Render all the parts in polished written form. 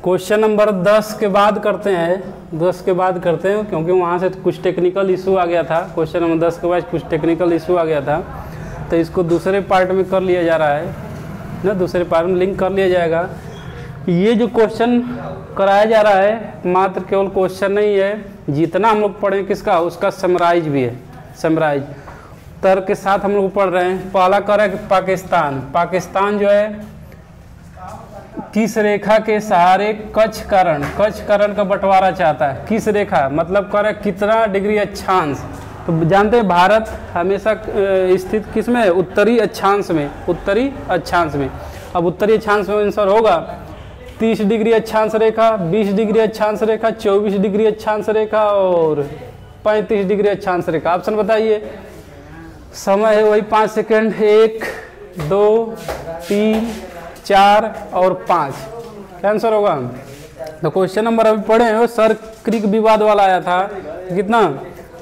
Question number 10 के बाद करते हैं, 10 के बाद करते हैं क्योंकि वहाँ से कुछ टेक्निकल इशू आ गया था। क्वेश्चन नंबर 10 के बाद कुछ टेक्निकल इशू आ गया था, तो इसको दूसरे पार्ट में कर लिया जा रहा है ना, दूसरे पार्ट में लिंक कर लिया जाएगा। ये जो क्वेश्चन कराया जा रहा है मात्र केवल क्वेश्चन नहीं है, जितना हम लोग पढ़ें किसका उसका समराइज भी है, समराइज तर्क के साथ हम लोग पढ़ रहे हैं। पहला कर है पाकिस्तान। पाकिस्तान जो है किस रेखा के सहारे कच्छ करण का बंटवारा चाहता है। किस रेखा मतलब कर कितना डिग्री अक्षांश, तो जानते हैं भारत हमेशा स्थित किस में, उत्तरी अक्षांश में, उत्तरी अक्षांश में। अब उत्तरी अक्षांश में आंसर होगा 30 डिग्री अक्षांश रेखा, 20 डिग्री अक्षांश रेखा, 24 डिग्री अक्षांश रेखा और 35 डिग्री अक्षांश रेखा। ऑप्शन बताइए। समय है वही 5 सेकेंड, 1 2 3 4 और 5। क्या आंसर होगा? तो क्वेश्चन नंबर अभी पढ़े हैं सर क्रिक विवाद वाला आया था कितना,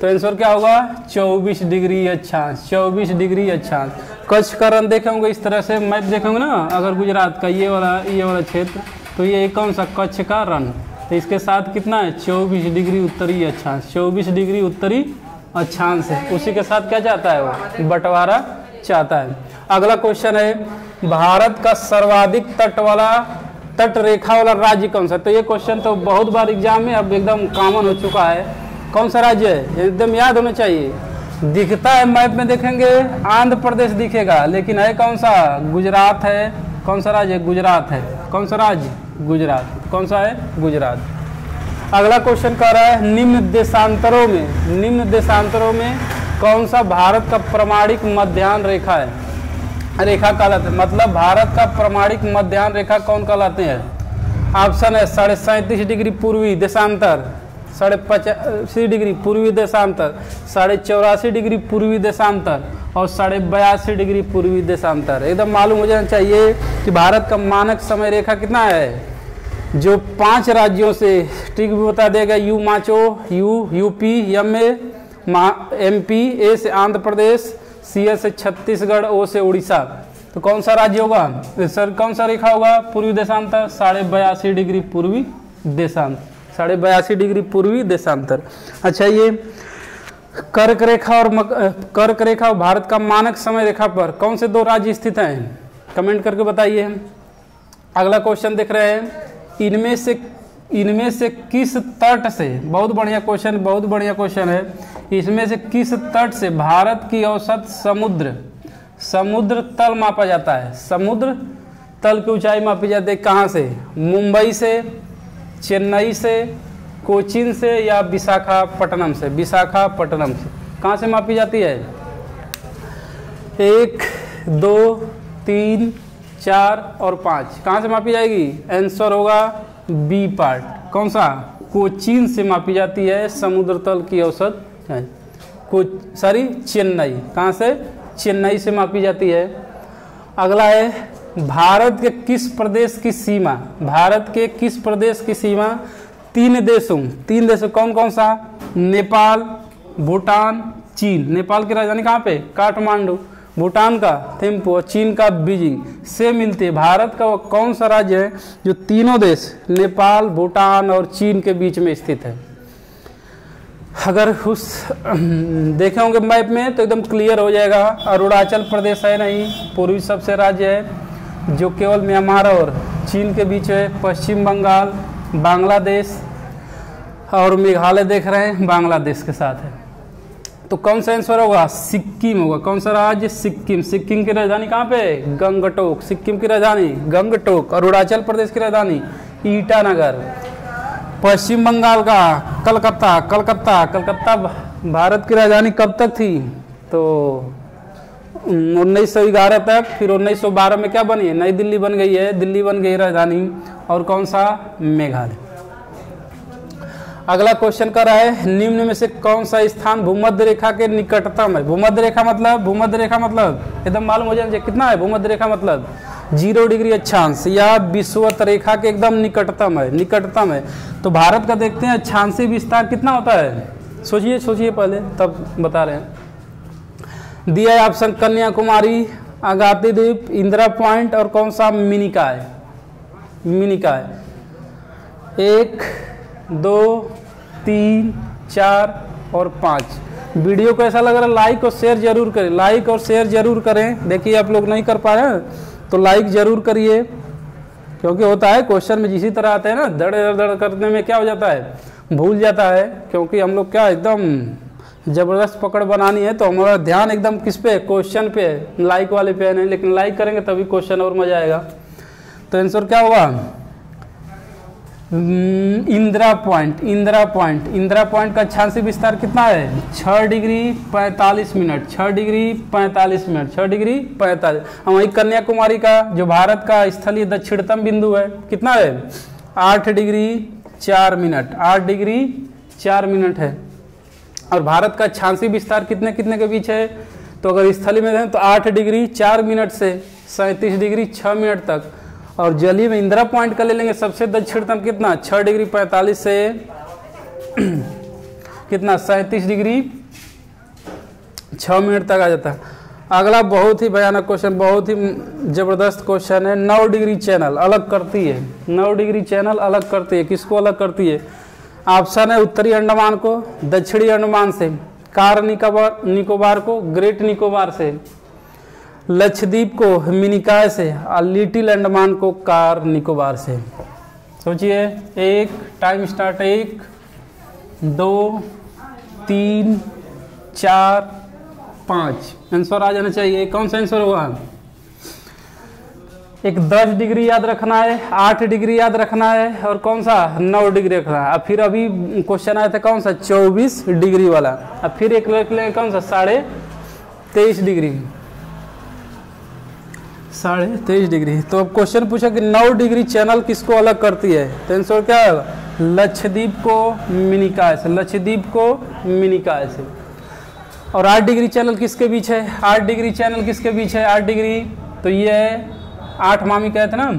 तो आंसर क्या होगा 24 डिग्री अक्षांश, 24 डिग्री अक्षांश। कच्छ का रन देखे होंगे इस तरह से मैप देखे होंगे ना, अगर गुजरात का ये वाला क्षेत्र, तो ये कौन सा कच्छ का रन, तो इसके साथ कितना है 24 डिग्री उत्तरी अक्षांश, 24 डिग्री उत्तरी अक्षांश है। उसी के साथ क्या चाहता है वो बंटवारा चाहता है। अगला क्वेश्चन है भारत का सर्वाधिक तट रेखा वाला राज्य कौन सा। तो ये क्वेश्चन तो बहुत बार एग्जाम में अब एकदम कॉमन हो चुका है। कौन सा राज्य है एकदम याद होना चाहिए। दिखता है मैप में देखेंगे आंध्र प्रदेश दिखेगा, लेकिन है कौन सा, गुजरात है। कौन सा राज्य है? गुजरात है। कौन सा राज्य? गुजरात। कौन सा है? गुजरात। अगला क्वेश्चन कह रहा है निम्न देशांतरों में कौन सा भारत का प्रमाणिक मध्याह्न रेखा है, रेखा कहलाते हैं, मतलब भारत का प्रमाणिक मध्याह्न रेखा कौन कहलाते हैं। ऑप्शन है 37.5 डिग्री पूर्वी देशांतर, 85 डिग्री पूर्वी देशांतर, 84.5 डिग्री पूर्वी देशांतर और 82.5 डिग्री पूर्वी देशांतर। एकदम मालूम हो जाना चाहिए कि भारत का मानक समय रेखा कितना है। जो 5 राज्यों से ठीक भी बता देगा, यू माचो, यूपी, एमपी, ए से आंध्र प्रदेश, सी से छत्तीसगढ़, ओ से उड़ीसा। तो कौन सा राज्य होगा सर, कौन सा रेखा होगा पूर्वी देशांतर? 82.5 डिग्री पूर्वी देशांतर, 82.5 डिग्री पूर्वी देशांतर। अच्छा, ये कर्क रेखा और भारत का मानक समय रेखा पर कौन से 2 राज्य स्थित हैं, कमेंट करके बताइए। अगला क्वेश्चन देख रहे हैं इनमें से किस तट से, बहुत बढ़िया क्वेश्चन है, इसमें से किस तट से भारत की औसत समुद्र तल मापा जाता है। समुद्र तल की ऊंचाई मापी जाती है कहाँ से? मुंबई से, चेन्नई से, कोचीन से या विशाखापट्टनम से। विशाखापट्टनम से कहाँ से मापी जाती है? 1 2 3 4 और 5 कहाँ से मापी जाएगी? आंसर होगा बी पार्ट। कौन सा? कोचीन से मापी जाती है समुद्र तल की औसत, चेन्नई। कहाँ से? चेन्नई से मापी जाती है। अगला है भारत के किस प्रदेश की सीमा, भारत के किस प्रदेश की सीमा 3 देशों कौन कौन सा? नेपाल, भूटान, चीन। नेपाल की राजधानी कहाँ पे? काठमांडू। भूटान का थिम्पू और चीन का बीजिंग से मिलती है। भारत का वो कौन सा राज्य है जो तीनों देश नेपाल, भूटान और चीन के बीच में स्थित है? अगर उस देखे होंगे मैप में तो एकदम क्लियर हो जाएगा। अरुणाचल प्रदेश है नहीं, पूर्वी सबसे राज्य है जो केवल म्यांमार और चीन के बीच है। पश्चिम बंगाल, बांग्लादेश और मेघालय देख रहे हैं बांग्लादेश के साथ है। तो कौन सा आंसर होगा? सिक्किम होगा। कौन सा राज्य? सिक्किम। सिक्किम की राजधानी कहाँ पे? गंगटोक। सिक्किम की राजधानी गंगटोक। अरुणाचल प्रदेश की राजधानी ईटानगर। पश्चिम बंगाल का कलकत्ता भारत की राजधानी कब तक थी? तो 1911 तक। फिर 1912 में क्या बनी है? नई दिल्ली बन गई है, दिल्ली बन गई राजधानी। और कौन सा? मेघालय। अगला क्वेश्चन कर रहा है निम्न में से कौन सा स्थान भूमध्य रेखा के निकटतम है। भूमध्य रेखा मतलब एकदम मालूम हो जाए कितना है। भूमध्य रेखा मतलब 0 डिग्री अक्षांश या विषुवत रेखा के एकदम निकटतम है। तो भारत का देखते हैं अक्षांशीय विस्तार कितना होता है। सोचिए पहले तब बता रहे हैं। दिया है ऑप्शन कन्याकुमारी, आगाती द्वीप, इंदिरा पॉइंट और कौन सा? मिनिका है। 1 2 3 4 और 5। वीडियो को ऐसा लग रहा है लाइक और शेयर जरूर करें, लाइक और शेयर जरूर करें। देखिए आप लोग नहीं कर पा रहे हैं तो लाइक जरूर करिए, क्योंकि होता है क्वेश्चन में जिसी तरह आते हैं ना, धड़ धड़ करने में क्या हो जाता है, भूल जाता है। क्योंकि हम लोग क्या एकदम ज़बरदस्त पकड़ बनानी है, तो हमारा ध्यान एकदम किस पे, क्वेश्चन पे है, लाइक वाले पे है नहीं। लेकिन लाइक करेंगे तभी क्वेश्चन और मजा आएगा। तो आंसर क्या होगा, Indira point. Indira point, Indira point का अक्षांशीय विस्तार कितना है, 6 degree 45 minute, 6 degree 45 minute, 6 degree 45। और वहीं कन्याकुमारी का जो भारत का स्थलीय दक्षिणतम बिंदु है कितना है, 8 डिग्री 4 मिनट, 8 डिग्री 4 मिनट है। और भारत का अक्षांशीय विस्तार कितने कितने के बीच है, तो अगर स्थलीय में दें तो 8 डिग्री 4 मिनट से 37 डिग्री 6 मिनट तक। और जलीय में इंदिरा पॉइंट का ले लेंगे सबसे दक्षिणतम कितना, 6 डिग्री 45 से कितना 37 डिग्री 6 मिनट तक आ जाता है। अगला बहुत ही भयानक क्वेश्चन, बहुत ही जबरदस्त क्वेश्चन है। 9 डिग्री चैनल अलग करती है, 9 डिग्री चैनल अलग करती है, किसको अलग करती है। ऑप्शन है उत्तरी अंडमान को दक्षिणी अंडमान से, कार निकोबार को ग्रेट निकोबार से, लक्षद्वीप को मिनिकॉय से और लिटिल अंडमान को कार निकोबार से। सोचिए, 1 टाइम स्टार्ट, 1 2 3 4 5 आंसर आ जाना चाहिए। कौन सा आंसर होगा, एक 10 डिग्री याद रखना है, 8 डिग्री याद रखना है और कौन सा 9 डिग्री रखना है। अब फिर अभी क्वेश्चन आया था कौन सा 24 डिग्री वाला, अब फिर एक रख लेंगे कौन सा 23.5 डिग्री, 23.5 डिग्री। तो अब क्वेश्चन पूछा कि 9 डिग्री चैनल किसको अलग करती है, तो आंसर क्या है, लक्षद्वीप को मिनिकॉय से, लक्षद्वीप को मिनिकॉय से। और 8 डिग्री चैनल किसके बीच है, 8 डिग्री चैनल किसके बीच है, 8 डिग्री तो ये है 8 मामी कहते हैं ना,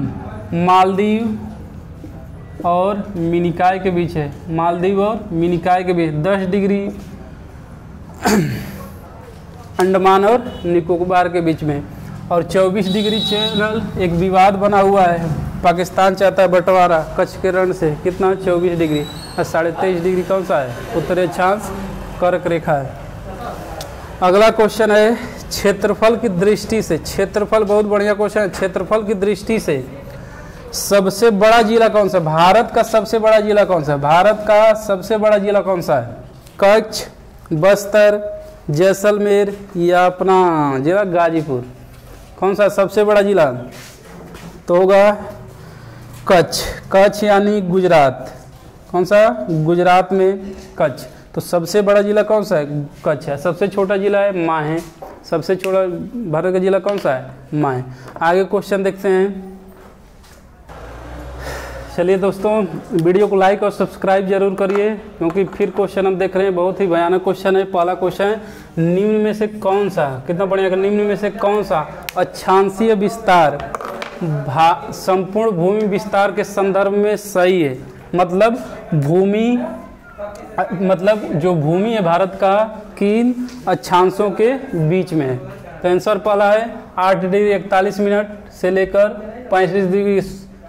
मालदीव और मिनिकॉय के बीच है, मालदीव और मिनिकॉय के बीच। 10 डिग्री अंडमान और निकोबार के बीच में। और 24 डिग्री चैनल एक विवाद बना हुआ है, पाकिस्तान चाहता है बंटवारा कच्छ के रण से, कितना 24 डिग्री। और 23.5 डिग्री कौन सा है, उत्तरी अक्षांश कर्क रेखा है। अगला क्वेश्चन है क्षेत्रफल की दृष्टि से, क्षेत्रफल बहुत बढ़िया क्वेश्चन है। क्षेत्रफल की दृष्टि से सबसे बड़ा जिला कौन सा, भारत का सबसे बड़ा जिला कौन सा है, भारत का सबसे बड़ा जिला कौन सा है, कच्छ, बस्तर, जैसलमेर या अपना जिला गाजीपुर। कौन सा सबसे बड़ा जिला, तो होगा कच्छ, कच्छ यानी गुजरात। कौन सा, गुजरात में कच्छ। तो सबसे बड़ा जिला कौन सा है, कच्छ है। सबसे छोटा जिला है माहे, सबसे छोटा भारत का जिला कौन सा है, माहे। आगे क्वेश्चन देखते हैं। चलिए दोस्तों, वीडियो को लाइक और सब्सक्राइब जरूर करिए, क्योंकि फिर क्वेश्चन हम देख रहे हैं, बहुत ही भयानक क्वेश्चन है। पहला क्वेश्चन है, निम्न में से कौन सा, कितना बढ़िया, निम्न में से कौन सा अक्षांशीय विस्तार संपूर्ण भूमि विस्तार के संदर्भ में सही है। मतलब भूमि, मतलब जो भूमि है भारत का किन अक्षांशों के बीच में है। तो आंसर पहला है 8 डिग्री 41 मिनट से लेकर 35 डिग्री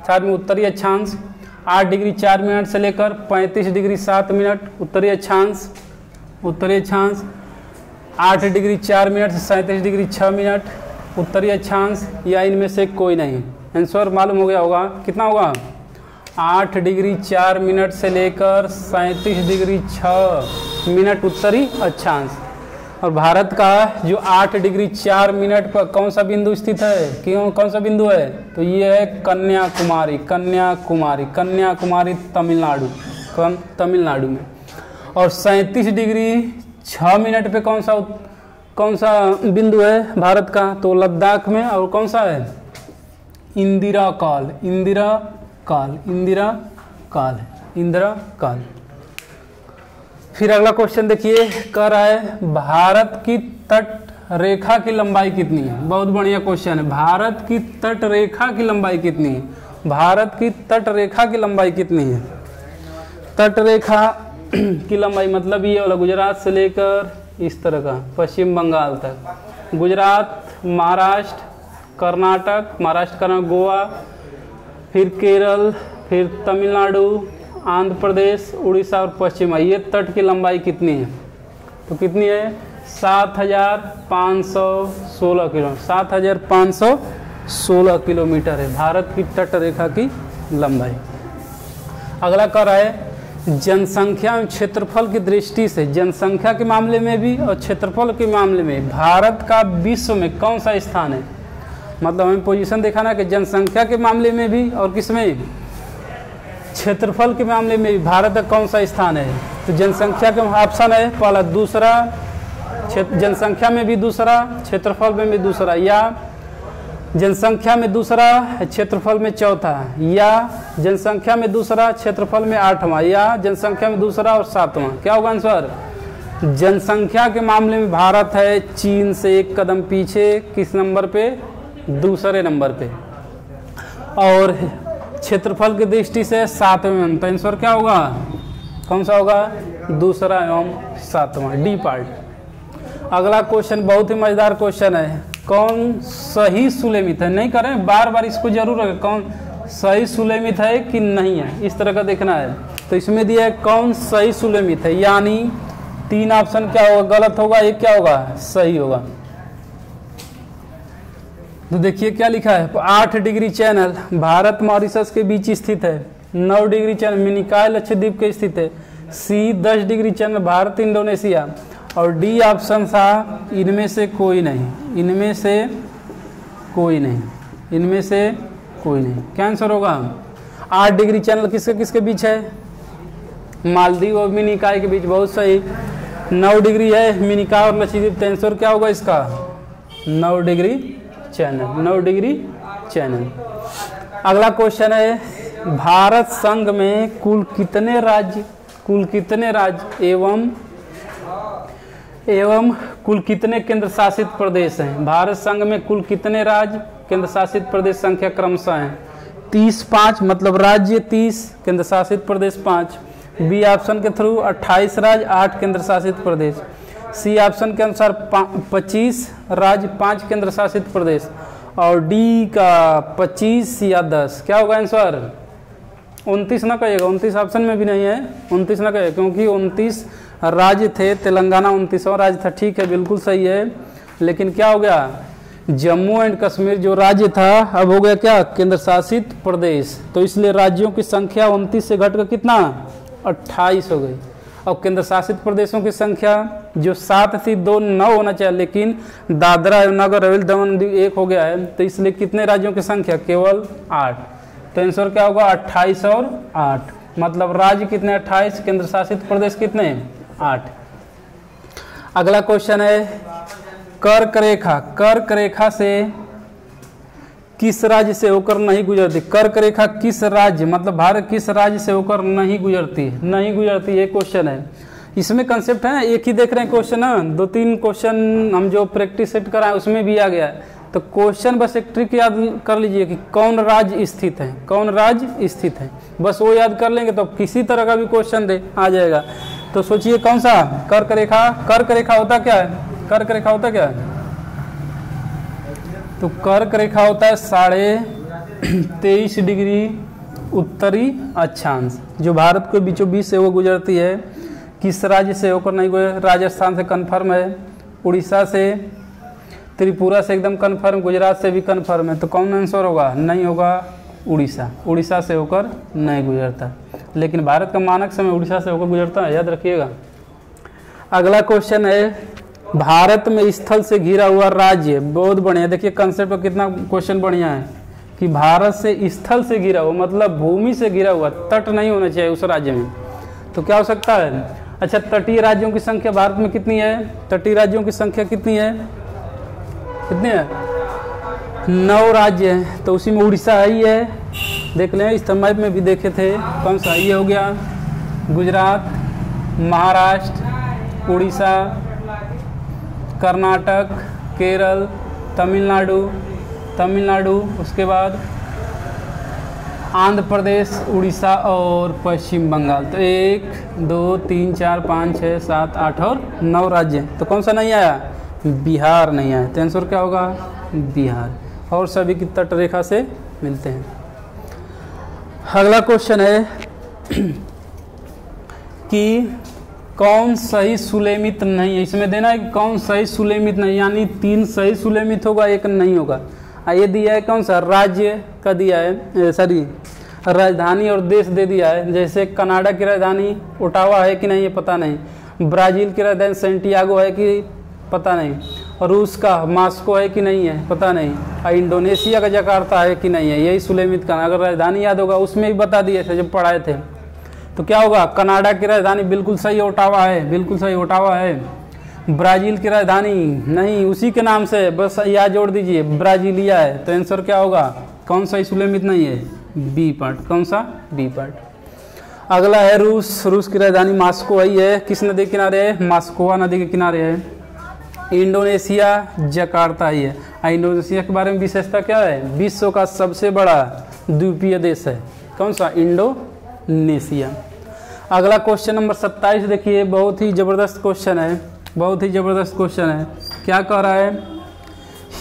7 में उत्तरी अक्षांश, 8 डिग्री 4 मिनट से लेकर 35 डिग्री 7 मिनट उत्तरी अक्षांश, उत्तरी अक्षांश, 8 डिग्री 4 मिनट से 37 डिग्री 6 मिनट उत्तरी अक्षांश, या इनमें से कोई नहीं। आंसर मालूम हो गया होगा, कितना होगा, 8 डिग्री 4 मिनट से लेकर 37 डिग्री 6 मिनट उत्तरी अक्षांश। और भारत का जो 8 डिग्री 4 मिनट पर कौन सा बिंदु स्थित है, क्यों कौन सा बिंदु है, तो ये है कन्याकुमारी, कन्याकुमारी, कन्याकुमारी तमिलनाडु, तमिलनाडु में। और 37 डिग्री 6 मिनट पे कौन सा बिंदु है भारत का, तो लद्दाख में। और कौन सा है, इंदिरा काल, इंदिरा काल, इंदिरा काल, इंदिरा काल। फिर अगला क्वेश्चन देखिए, कह रहा है भारत की तट रेखा की लंबाई कितनी है। बहुत बढ़िया क्वेश्चन है, भारत की तट रेखा की लंबाई कितनी है, भारत की तट रेखा की लंबाई कितनी है। तट रेखा की लंबाई मतलब ये वाला, गुजरात से लेकर इस तरह का पश्चिम बंगाल तक, गुजरात, महाराष्ट्र, कर्नाटक, महाराष्ट्र, कर्नाटक, गोवा, फिर केरल, फिर तमिलनाडु, आंध्र प्रदेश, उड़ीसा और पश्चिम, ये तट की लंबाई कितनी है? तो कितनी है? 7,516 किलोमीटर, 7,516 किलोमीटर है भारत की तट रेखा की लंबाई। अगला कर रहा है जनसंख्या एवं क्षेत्रफल की दृष्टि से, जनसंख्या के मामले में भी और क्षेत्रफल के मामले में भारत का विश्व में कौन सा स्थान है? मतलब हमें पोजीशन दिखाना कि जनसंख्या के मामले में भी और किसमें, क्षेत्रफल के मामले में भी भारत का कौन सा स्थान है। तो जनसंख्या का ऑप्शन है पहला, दूसरा, जनसंख्या में भी दूसरा, क्षेत्रफल में भी दूसरा, या जनसंख्या में दूसरा, क्षेत्रफल में चौथा, या जनसंख्या में दूसरा, क्षेत्रफल में 8वां, या जनसंख्या में दूसरा और 7वां। क्या होगा आंसर? जनसंख्या के मामले में भारत है चीन से एक कदम पीछे, किस नंबर पे? दूसरे नंबर पे। और क्षेत्रफल की दृष्टि से 7वें। तो आंसर क्या होगा? कौन सा होगा? दूसरा एवं 7वां, डी पार्ट। अगला क्वेश्चन बहुत ही मजेदार क्वेश्चन है, कौन सही सुलेमित है? नहीं करें, बार बार इसको जरूर रखें, कौन सही सुलेमित है कि नहीं है, इस तरह का देखना है। तो इसमें दिया है कौन सही सुलेमित है, यानी 3 ऑप्शन क्या होगा? गलत होगा, एक क्या होगा? सही होगा। तो देखिए क्या लिखा है, 8 डिग्री चैनल भारत मॉरिशस के बीच स्थित है, 9 डिग्री चैनल मिनिकॉय लक्षद्वीप के स्थित है, सी 10 डिग्री चैनल भारत इंडोनेशिया, और डी ऑप्शन था इनमें से कोई नहीं, इनमें से कोई नहीं, इनमें से कोई नहीं। क्या आंसर होगा? 8 डिग्री चैनल किसके किसके बीच है? मालदीव और मिनिकॉय के बीच, बहुत सही। 9 डिग्री है मिनिकॉय और लक्षद्वीप, तो आंसर क्या होगा इसका? 9 डिग्री चैनल, 9 डिग्री चैनल। अगला क्वेश्चन है भारत संघ में कुल कितने राज्य एवं कुल कितने केंद्र शासित प्रदेश हैं? भारत संघ में कुल कितने राज्य केंद्र शासित प्रदेश संख्या क्रमशः हैं? 30, 5, मतलब राज्य 30, केंद्र शासित प्रदेश 5। बी ऑप्शन के थ्रू 28 राज्य, 8 केंद्र शासित प्रदेश। सी ऑप्शन के अनुसार 25 राज्य, 5 केंद्र शासित प्रदेश, और डी का 25 या 10। क्या होगा आंसर? 29 ना कहिएगा, 29 ऑप्शन में भी नहीं है, 29 ना कहिएगा, क्योंकि 29 राज्य थे, तेलंगाना 29वां राज्य था। ठीक है, बिल्कुल सही है, लेकिन क्या हो गया? जम्मू एंड कश्मीर जो राज्य था अब हो गया क्या? केंद्र शासित प्रदेश। तो इसलिए राज्यों की संख्या 29 से घटकर कितना? 28 हो गई। और केंद्र शासित प्रदेशों की संख्या जो 7 थी, 2 9 होना चाहिए, लेकिन दादरा एवं नगर हवेली दमन दीव 1 हो गया है, तो इसलिए कितने राज्यों की संख्या? केवल 8। तो आंसर क्या होगा? 28 और 8, मतलब राज्य कितने? 28, केंद्र शासित प्रदेश कितने? 8। अगला क्वेश्चन है कर्क रेखा से किस राज्य से होकर नहीं गुजरती? कर्क रेखा किस राज्य, मतलब भारत किस राज्य से होकर नहीं गुजरती? ये क्वेश्चन है। इसमें कंसेप्ट है ना, एक ही देख रहे हैं क्वेश्चन ना, 2-3 क्वेश्चन हम जो प्रैक्टिस सेट कराए उसमें भी आ गया है। तो क्वेश्चन बस एक ट्रिक याद कर लीजिए कि कौन राज्य स्थित है, कौन राज्य स्थित है, बस वो याद कर लेंगे तो किसी तरह का भी क्वेश्चन दे आ जाएगा। तो सोचिए कौन सा? कर्क रेखा होता क्या है? कर्क रेखा होता क्या है? तो कर्क रेखा होता है 23.5 डिग्री उत्तरी अक्षांश, जो भारत के बीचों बीच से वो गुजरती है। किस राज्य से होकर नहीं गुजर? राजस्थान से कन्फर्म है, उड़ीसा से, त्रिपुरा से एकदम कन्फर्म, गुजरात से भी कन्फर्म है। तो कौन आंसर होगा? नहीं होगा उड़ीसा से होकर नहीं गुजरता, लेकिन भारत का मानक समय उड़ीसा से होकर गुजरता है, याद रखिएगा। अगला क्वेश्चन है भारत में स्थल से घिरा हुआ राज्य, बहुत बढ़िया। देखिए कंसेप्ट पर कितना क्वेश्चन बढ़िया है कि भारत से स्थल से घिरा हुआ, मतलब भूमि से घिरा हुआ, तट नहीं होना चाहिए उस राज्य में। तो क्या हो सकता है? अच्छा, तटीय राज्यों की संख्या भारत में कितनी है? तटीय राज्यों की संख्या कितनी है? 9 राज्य है, तो उसी में उड़ीसा ही है। देख लें, इस मैप में भी देखे थे, कौन सा? ये हो गया गुजरात, महाराष्ट्र, उड़ीसा, कर्नाटक, केरल, तमिलनाडु, उसके बाद आंध्र प्रदेश, उड़ीसा और पश्चिम बंगाल। तो 1 2 3 4 5 6 7 8 और 9 राज्य। तो कौन सा नहीं आया? बिहार नहीं आया। तो आंसर क्या होगा? बिहार। और सभी की तट रेखा से मिलते हैं। अगला क्वेश्चन है कि कौन सही सुलेमित नहीं है, इसमें देना है कि कौन सही सुलेमित नहीं, यानी 3 सही सुलेमित होगा, 1 नहीं होगा। ये दिया है कौन सा, राज्य का दिया है, सॉरी राजधानी और देश दे दिया है। जैसे कनाडा की राजधानी ओटावा है कि नहीं, ये पता नहीं। ब्राज़ील की राजधानी सेंटियागो है कि पता नहीं। रूस का मॉस्को है कि नहीं है, पता नहीं। और इंडोनेशिया का जकार्ता है कि नहीं है, यही सुलेमित का। अगर राजधानी याद होगा उसमें भी बता दिए थे जब पढ़ाए थे। तो क्या होगा, कनाडा की राजधानी बिल्कुल सही ओटावा है, बिल्कुल सही ओटावा है। ब्राज़ील की राजधानी नहीं, उसी के नाम से बस याद जोड़ दीजिए, ब्राज़ीलिया है। तो आंसर क्या होगा, कौन सा सुलेमित नहीं है, बी पार्ट। कौन सा, बी पार्ट। अगला है रूस। रूस की राजधानी मॉस्को है, किस नदी के किनारे है, मॉस्कोवा नदी के किनारे है। इंडोनेशिया जकार्ता ही है। इंडोनेशिया के बारे में विशेषता क्या है, विश्व का सबसे बड़ा द्वीपीय देश है। कौन सा, इंडोनेशिया। अगला क्वेश्चन नंबर 27 देखिए, बहुत ही ज़बरदस्त क्वेश्चन है, बहुत ही ज़बरदस्त क्वेश्चन है। क्या कह रहा है,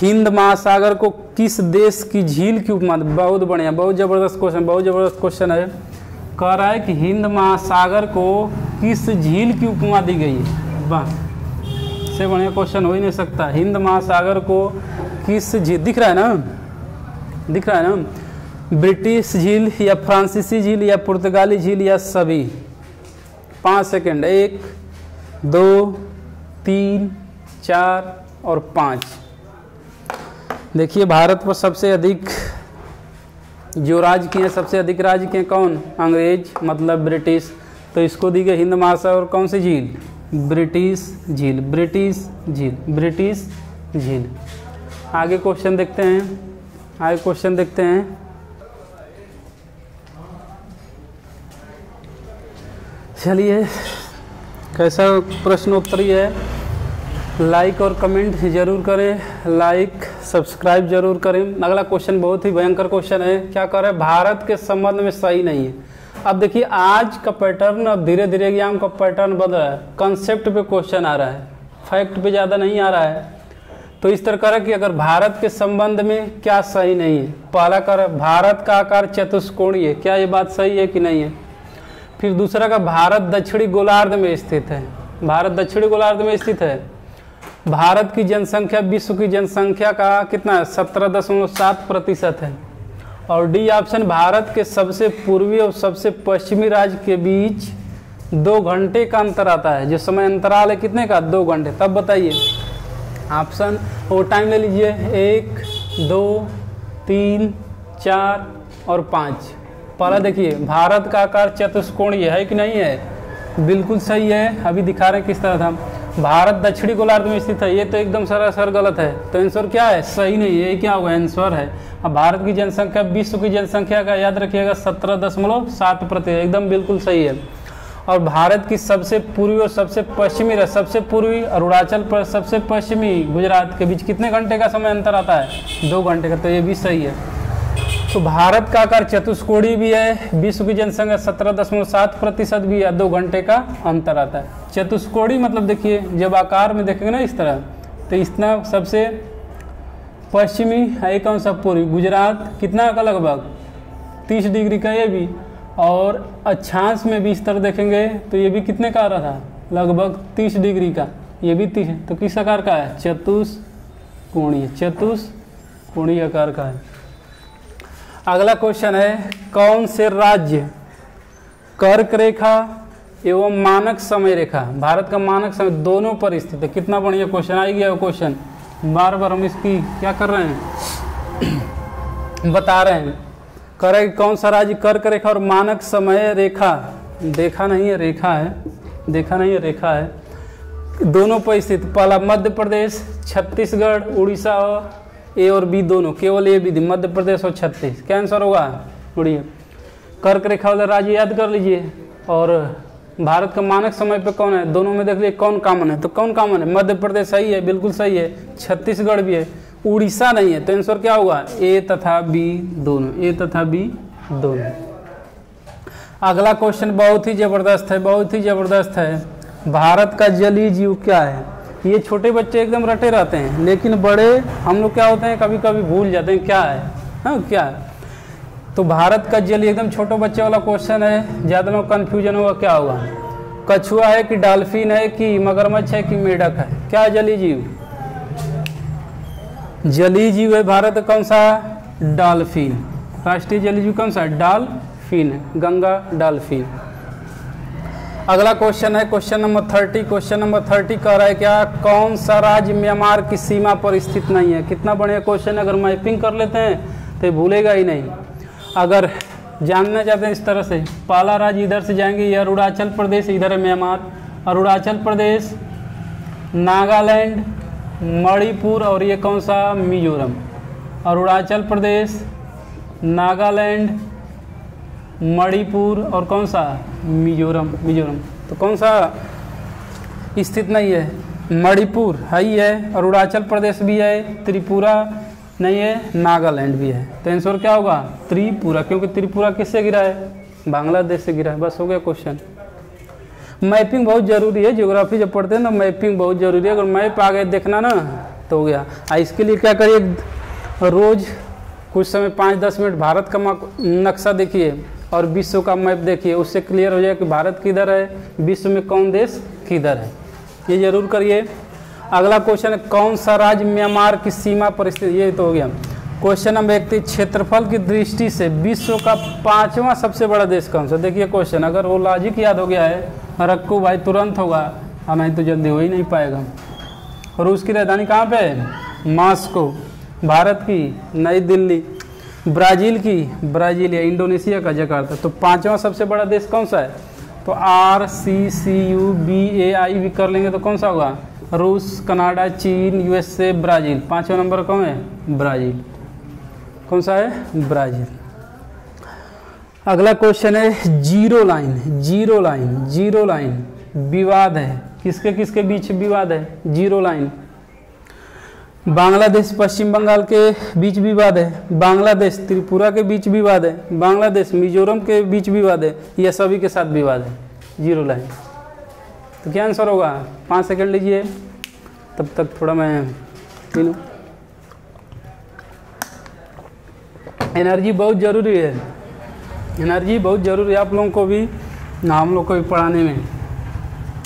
हिंद महासागर को किस देश की झील की उपमा, बहुत बढ़िया, बहुत ज़बरदस्त क्वेश्चन, बहुत ज़बरदस्त क्वेश्चन है। कह रहा है कि हिंद महासागर को किस झील की उपमा दी गई है। वाह, से बढ़िया क्वेश्चन हो ही नहीं सकता। हिंद महासागर को किस झील, दिख रहा है ना, दिख रहा है ना, ब्रिटिश झील या फ्रांसीसी झील या पुर्तगाली झील या सभी। 5 सेकेंड, 1 2 3 4 और 5। देखिए भारत पर सबसे अधिक जो राज्य किए हैं, सबसे अधिक राज्य किए कौन, अंग्रेज मतलब ब्रिटिश। तो इसको दी गई हिंद महासागर कौन सी झील, ब्रिटिश झील, ब्रिटिश झील, ब्रिटिश झील। आगे क्वेश्चन देखते हैं, आगे क्वेश्चन देखते हैं। चलिए, कैसा प्रश्नोत्तरी है, लाइक और कमेंट जरूर करें, लाइक सब्सक्राइब जरूर करें। अगला क्वेश्चन बहुत ही भयंकर क्वेश्चन है। क्या कर रहा है, भारत के संबंध में सही नहीं है। अब देखिए आज का पैटर्न, अब धीरे धीरे एग्जाम का पैटर्न बदल रहा है, कंसेप्ट पे क्वेश्चन आ रहा है, फैक्ट पे ज़्यादा नहीं आ रहा है। तो इस तरह कर कि अगर भारत के संबंध में क्या सही नहीं है। पहला कर, भारत का आकार चतुष्कोणीय है, क्या ये बात सही है कि नहीं है। फिर दूसरा का, भारत दक्षिणी गोलार्ध में स्थित है, भारत दक्षिणी गोलार्ध में स्थित है। भारत की जनसंख्या विश्व की जनसंख्या का कितना है, 17.7% है। और डी ऑप्शन, भारत के सबसे पूर्वी और सबसे पश्चिमी राज्य के बीच 2 घंटे का अंतर आता है। जो समय अंतराल है कितने का, 2 घंटे। तब बताइए ऑप्शन, वो टाइम ले लीजिए, 1 2 3 4 और 5। पहला देखिए, भारत का आकार चतुष्कोणीय है कि नहीं है, बिल्कुल सही है। अभी दिखा रहे हैं किस तरह था, भारत दक्षिणी गोलार्ध में स्थित है, ये तो एकदम सरासर गलत है। तो आंसर क्या है, सही नहीं है, ये क्या होगा, आंसर है। अब भारत की जनसंख्या विश्व की जनसंख्या का याद रखिएगा 17.7%, एकदम बिल्कुल सही है। और भारत की सबसे पूर्वी और सबसे पश्चिमी, सबसे पूर्वी अरुणाचल पर, सबसे पश्चिमी गुजरात के बीच कितने घंटे का समय अंतर आता है, 2 घंटे का। तो ये भी सही है। तो भारत का आकार चतुष्कोणीय भी है, विश्व की जनसंख्या 17.7% भी है, 2 घंटे का अंतर आता है। चतुष्कोणीय मतलब देखिए, जब आकार में देखेंगे ना इस तरह, तो इतना सबसे पश्चिमी है, कौन सा, पूर्वी गुजरात कितना का, लगभग 30 डिग्री का ये भी। और अक्षांश में भी इस तरह देखेंगे तो ये भी कितने का आ रहा था, लगभग 30 डिग्री का, ये भी 30 है। तो किस आकार का है, चतुष्कोणीय, चतुष्कोणीय आकार का है। अगला क्वेश्चन है, कौन से राज्य कर्क रेखा एवं मानक समय रेखा, भारत का मानक समय दोनों पर स्थित है। कितना बढ़िया क्वेश्चन आ गया, वो क्वेश्चन बार बार हम इसकी क्या कर रहे हैं, बता रहे हैं। करे कौन सा राज्य कर्क रेखा और मानक समय रेखा, देखा नहीं है, रेखा है, देखा नहीं है, रेखा है, दोनों पर स्थित। पहला मध्य प्रदेश, छत्तीसगढ़, उड़ीसा, ए और बी दोनों, केवल ए बी, मध्य प्रदेश और छत्तीस। क्या आंसर होगा, उड़िए। कर्क रेखा वाले राज्य याद कर लीजिए। और भारत का मानक समय पे कौन है, दोनों में देख लीजिए कौन कॉमन है। तो कौन कॉमन है, मध्य प्रदेश सही है, बिल्कुल सही है। छत्तीसगढ़ भी है, उड़ीसा नहीं है। तो आंसर क्या होगा, ए तथा बी दोनों, ए तथा बी दोनों। अगला क्वेश्चन बहुत ही जबरदस्त है, बहुत ही जबरदस्त है। भारत का जलीय जीव क्या है। ये छोटे बच्चे एकदम रटे रहते हैं, लेकिन बड़े हम लोग क्या होते हैं, कभी कभी भूल जाते हैं क्या है, हाँ क्या है। तो भारत का जल, एकदम छोटे बच्चे वाला क्वेश्चन है, ज़्यादा लोग कन्फ्यूजन होगा क्या होगा। कछुआ है कि डॉल्फिन है कि मगरमच्छ है कि मेढक है? क्या है जलीय जीव? जलीय जीव है भारत का कौन सा? डॉल्फिन। राष्ट्रीय जलीय जीव कौन सा? डॉल्फिन है, गंगा डॉल्फिन। अगला क्वेश्चन है क्वेश्चन नंबर 30। क्वेश्चन नंबर 30 कह रहा है क्या? कौन सा राज्य म्यांमार की सीमा पर स्थित नहीं है? कितना बढ़िया क्वेश्चन है। अगर मैपिंग कर लेते हैं तो भूलेगा ही नहीं। अगर जानना चाहते हैं इस तरह से, पहला राज्य इधर से जाएंगे, ये अरुणाचल प्रदेश, इधर है म्यांमार। अरुणाचल प्रदेश, नागालैंड, मणिपुर और ये कौन सा? मिजोरम। अरुणाचल प्रदेश, नागालैंड, मणिपुर और कौन सा? मिजोरम। मिजोरम तो कौन सा स्थित नहीं है? मणिपुर है ही है, अरुणाचल प्रदेश भी है, त्रिपुरा नहीं है, नागालैंड भी है। तो आंसर क्या होगा? त्रिपुरा, क्योंकि त्रिपुरा किससे गिरा है? बांग्लादेश से गिरा है। बस हो गया क्वेश्चन। मैपिंग बहुत जरूरी है, ज्योग्राफी जब पढ़ते हैं ना मैपिंग बहुत जरूरी है। अगर मैप आ गए देखना ना तो हो गया। इसके लिए क्या करिए, रोज कुछ समय 5-10 मिनट भारत का नक्शा देखिए और विश्व का मैप देखिए, उससे क्लियर हो जाए कि भारत किधर है, विश्व में कौन देश किधर है, ये जरूर करिए। अगला क्वेश्चन है कौन सा राज्य म्यांमार की सीमा पर स्थित? ये तो हो गया। क्वेश्चन नंबर 31, क्षेत्रफल की दृष्टि से विश्व का 5वां सबसे बड़ा देश कौन सा? देखिए क्वेश्चन, अगर वो लॉजिक याद हो गया है रक्कू भाई तुरंत होगा, और नहीं तो जल्दी हो ही नहीं पाएगा। रूस की राजधानी कहाँ पे है? मॉस्को। भारत की नई दिल्ली। ब्राज़ील की ब्राज़ील या इंडोनेशिया का जकार्ता। तो 5वां सबसे बड़ा देश कौन सा है? तो RCCUBAI भी कर लेंगे तो कौन सा होगा? रूस, कनाडा, चीन, USA, ब्राज़ील। 5वां नंबर कौन है? ब्राज़ील। कौन सा है? ब्राज़ील। अगला क्वेश्चन है zero line. Zero line, zero line विवाद है, किसके किसके बीच विवाद है? जीरो लाइन बांग्लादेश पश्चिम बंगाल के बीच विवाद है, बांग्लादेश त्रिपुरा के बीच विवाद है, बांग्लादेश मिजोरम के बीच विवाद है, यह सभी के साथ विवाद है जीरो लाइन। तो क्या आंसर होगा? 5 सेकंड लीजिए, तब तक थोड़ा मैं पी लूँ। एनर्जी बहुत ज़रूरी है, एनर्जी बहुत ज़रूरी है आप लोगों को भी, हम लोग को भी पढ़ाने में।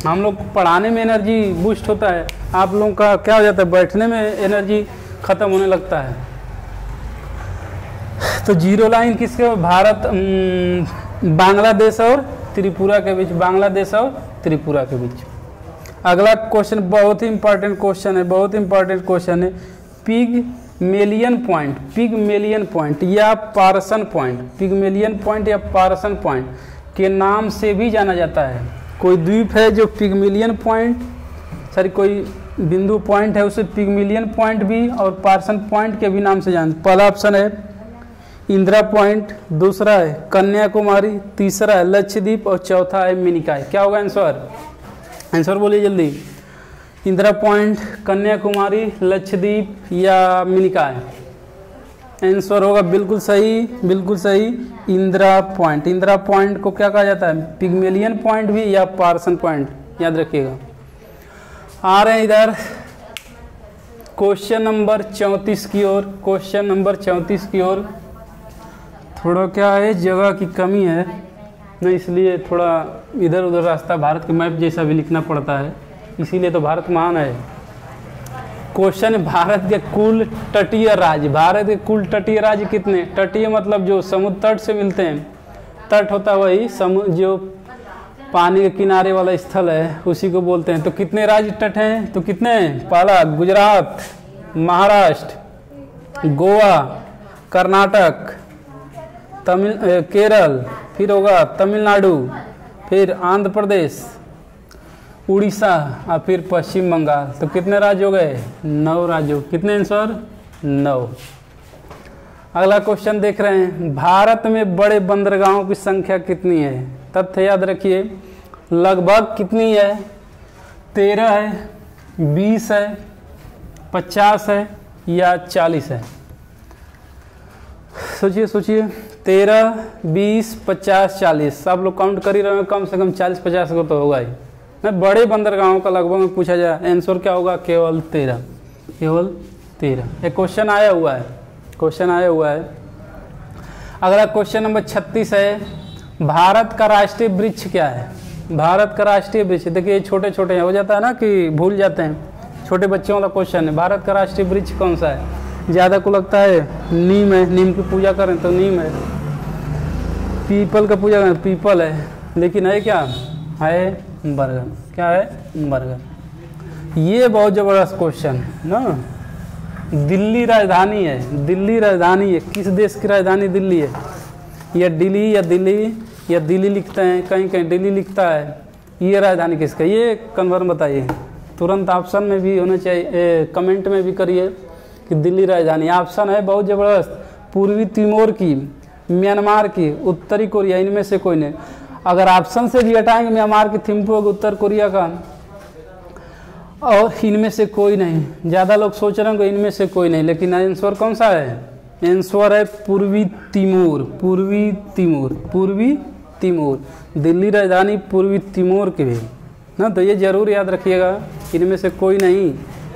हम लोग पढ़ाने में एनर्जी बूस्ट होता है, आप लोगों का क्या हो जाता है? बैठने में एनर्जी ख़त्म होने लगता है। तो जीरो लाइन किसके? भारत बांग्लादेश और त्रिपुरा के बीच, बांग्लादेश और त्रिपुरा के बीच। अगला क्वेश्चन बहुत ही इंपॉर्टेंट क्वेश्चन है, बहुत इंपॉर्टेंट क्वेश्चन है। पिगमेलियन पॉइंट, पिगमेलियन पॉइंट या पार्सन पॉइंट, पिगमेलियन पॉइंट या पार्सन पॉइंट के नाम से भी जाना जाता है। कोई द्वीप है जो पिगमेलियन पॉइंट, सॉरी कोई बिंदु पॉइंट है उसे पिगमेलियन पॉइंट भी और पार्सन पॉइंट के भी नाम से जानते। पहला ऑप्शन है इंदिरा पॉइंट, दूसरा है कन्याकुमारी, तीसरा है लक्षद्वीप और चौथा है मिनिकॉय। क्या होगा आंसर? आंसर बोलिए जल्दी। इंदिरा पॉइंट, कन्याकुमारी, लक्षद्वीप या मिनिकॉय? आंसर होगा बिल्कुल सही, बिल्कुल सही, इंदिरा पॉइंट। इंदिरा पॉइंट को क्या कहा जाता है? पिगमेलियन पॉइंट भी या पार्सन पॉइंट, याद रखिएगा। आ रहे हैं इधर क्वेश्चन नंबर 34 की ओर, क्वेश्चन नंबर 34 की ओर। थोड़ा क्या है, जगह की कमी है ना, इसलिए थोड़ा इधर उधर रास्ता भारत के मैप जैसा भी लिखना पड़ता है, इसीलिए तो भारत महान है। क्वेश्चन भारत के कुल तटीय राज्य, भारत के कुल तटीय राज्य कितने? तटीय मतलब जो समुद्र तट से मिलते हैं, तट होता वही समुद्र, जो पानी के किनारे वाला स्थल है उसी को बोलते हैं। तो कितने राज्य तट हैं? तो कितने? पहला गुजरात, महाराष्ट्र, गोवा, कर्नाटक, केरल, फिर होगा तमिलनाडु, फिर आंध्र प्रदेश, उड़ीसा और फिर पश्चिम बंगाल। तो कितने राज्य हो गए? 9 राज्य। कितने आंसर? 9। अगला क्वेश्चन देख रहे हैं, भारत में बड़े बंदरगाहों की संख्या कितनी है? तथ्य याद रखिए, लगभग कितनी है? 13 है, 20 है, 50 है या 40 है? सोचिए सोचिए, 13, 20, 50, 40, सब लोग काउंट कर ही रहे हैं, कम से कम 40-50 को तो होगा ही। मैं बड़े बंदरगाहों का लगभग में पूछा जाए, आंसर क्या होगा? केवल 13, केवल 13। एक क्वेश्चन आया हुआ है, क्वेश्चन आया हुआ है। अगला क्वेश्चन नंबर 36 है, भारत का राष्ट्रीय वृक्ष क्या है? भारत का राष्ट्रीय वृक्ष, देखिए छोटे छोटे हो जाता है ना कि भूल जाते हैं, छोटे बच्चों वाला क्वेश्चन है। भारत का राष्ट्रीय वृक्ष कौन सा है? ज़्यादा को लगता है नीम है, नीम की पूजा करें तो नीम है। पीपल का पूजा करें पीपल है, लेकिन है क्या? है बरगद। क्या है? बरगद। ये बहुत ज़बरदस्त क्वेश्चन है ना। दिल्ली राजधानी है, दिल्ली राजधानी है, किस देश की राजधानी दिल्ली है? या दिल्ली या दिल्ली या दिल्ली लिखते हैं, कहीं कहीं दिल्ली लिखता है। ये राजधानी किसका? ये कन्फर्म बताइए, तुरंत ऑप्शन में भी होना चाहिए, कमेंट में भी करिए कि दिल्ली राजधानी। ऑप्शन है बहुत ज़बरदस्त, पूर्वी तिमोर की, म्यांमार की, उत्तरी कोरिया, इनमें से कोई नहीं। अगर ऑप्शन से भी हटाएंगे म्यांमार की थिम्पू, उत्तर कोरिया का, और इनमें से कोई नहीं। ज़्यादा लोग सोच रहे होंगे इनमें से कोई नहीं, लेकिन आंसर कौन सा है? आंसर है पूर्वी तिमोर, पूर्वी तिमोर, पूर्वी तिमोर। दिल्ली राजधानी पूर्वी तिमोर की भी ना, तो ये जरूर याद रखिएगा, इनमें से कोई नहीं।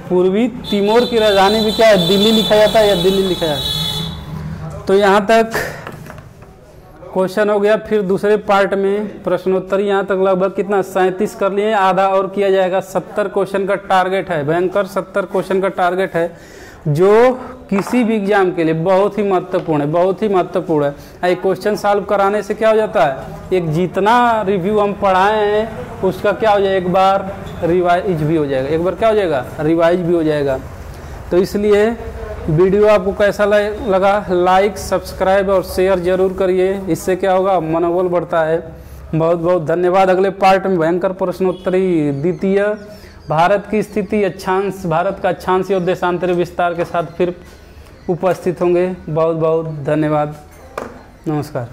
पूर्वी तिमोर की राजधानी भी क्या है? दिल्ली लिखा जाता है या दिल्ली लिखा जाता है। तो यहाँ तक क्वेश्चन हो गया। फिर दूसरे पार्ट में प्रश्नोत्तरी यहाँ तक लगभग कितना 37 कर लिए, आधा और किया जाएगा। 70 क्वेश्चन का टारगेट है, भयंकर 70 क्वेश्चन का टारगेट है, जो किसी भी एग्जाम के लिए बहुत ही महत्वपूर्ण है, बहुत ही महत्वपूर्ण है। ये क्वेश्चन सॉल्व कराने से क्या हो जाता है? एक जितना रिव्यू हम पढ़ाए हैं उसका क्या हो जाएगा? एक बार रिवाइज भी हो जाएगा, एक बार क्या हो जाएगा? रिवाइज भी हो जाएगा। तो इसलिए वीडियो आपको कैसा लगा? लाइक, सब्सक्राइब और शेयर जरूर करिए, इससे क्या होगा? मनोबल बढ़ता है। बहुत बहुत धन्यवाद। अगले पार्ट में भयंकर प्रश्नोत्तरी द्वितीय, भारत की स्थिति, अक्षांश, भारत का अक्षांश और देशांतरी विस्तार के साथ फिर उपस्थित होंगे। बहुत बहुत धन्यवाद। नमस्कार।